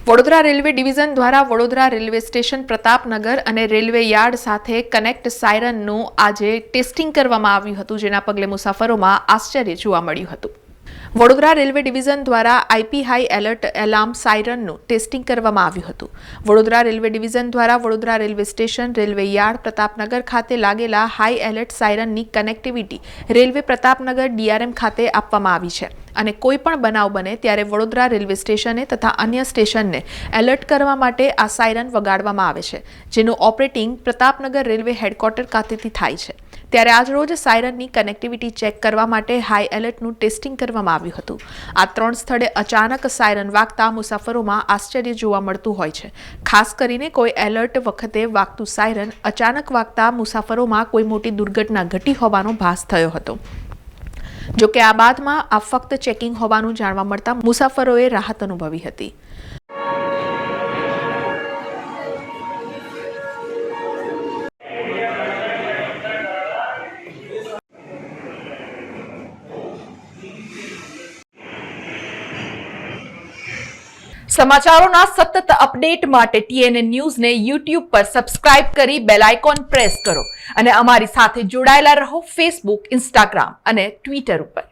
Vadodara railway division દ્વારા Vadodara railway station Pratapnagar અને railway yard સાથે કનેક્ટ સાયરનનું આજે ટેસ્ટિંગ કરવામાં આવ્યું હતું, જેના પગલે મુસાફરોમાં આશ્ચર્ય જોવા મળ્યું હતું. વડોદરા રેલવે ડિવિઝન દ્વારા આઈપી હાઈ એલર્ટ એલાર્મ સાયરનનું ટેસ્ટિંગ કરવામાં આવ્યું હતું. વડોદરા રેલવે ડિવિઝન દ્વારા Vadodara railway station, railway yard, Pratapnagar ખાતે લાગેલા હાઈ એલર્ટ સાયરનની કનેક્ટિવિટી રેલવે પ્રતાપનગર ડીઆરએમ ખાતે આપવામાં આવી છે અને કોઈ પણ બનાવ બને ત્યારે વડોદરા રેલવે સ્ટેશને તથા અન્ય સ્ટેશનને એલર્ટ કરવા માટે આ સાયરન વગાડવામાં આવે છે, જેનું ઓપરેટિંગ પ્રતાપનગર રેલવે હેડક્વાર્ટર ખાતેથી થાય છે. ત્યારે આજરોજ સાયરનની કનેક્ટિવિટી ચેક કરવા માટે હાઈ એલર્ટનું ટેસ્ટિંગ કરવામાં આવ્યું હતું. આ 3 સ્થળે અચાનક સાયરન વાગતા મુસાફરોમાં આશ્ચર્ય જોવા મળતું હોય છે. ખાસ કરીને કોઈ એલર્ટ વખતે વાગતું સાયરન અચાનક વાગતા મુસાફરોમાં કોઈ મોટી દુર્ઘટના ઘટી હોવાનો ભાસ થયો હતો. જો કે આ બાદમાં આ ફક્ત ચેકિંગ હોવાનું જાણવા મળતા મુસાફરોએ રાહત અનુભવી હતી. સમાચારોના સતત અપડેટ માટે TNN ન્યૂઝને YouTube પર સબસ્ક્રાઇબ કરી બેલ આઇકોન પ્રેસ કરો અને અમારી સાથે જોડાયેલા રહો Facebook, Instagram અને Twitter ઉપર.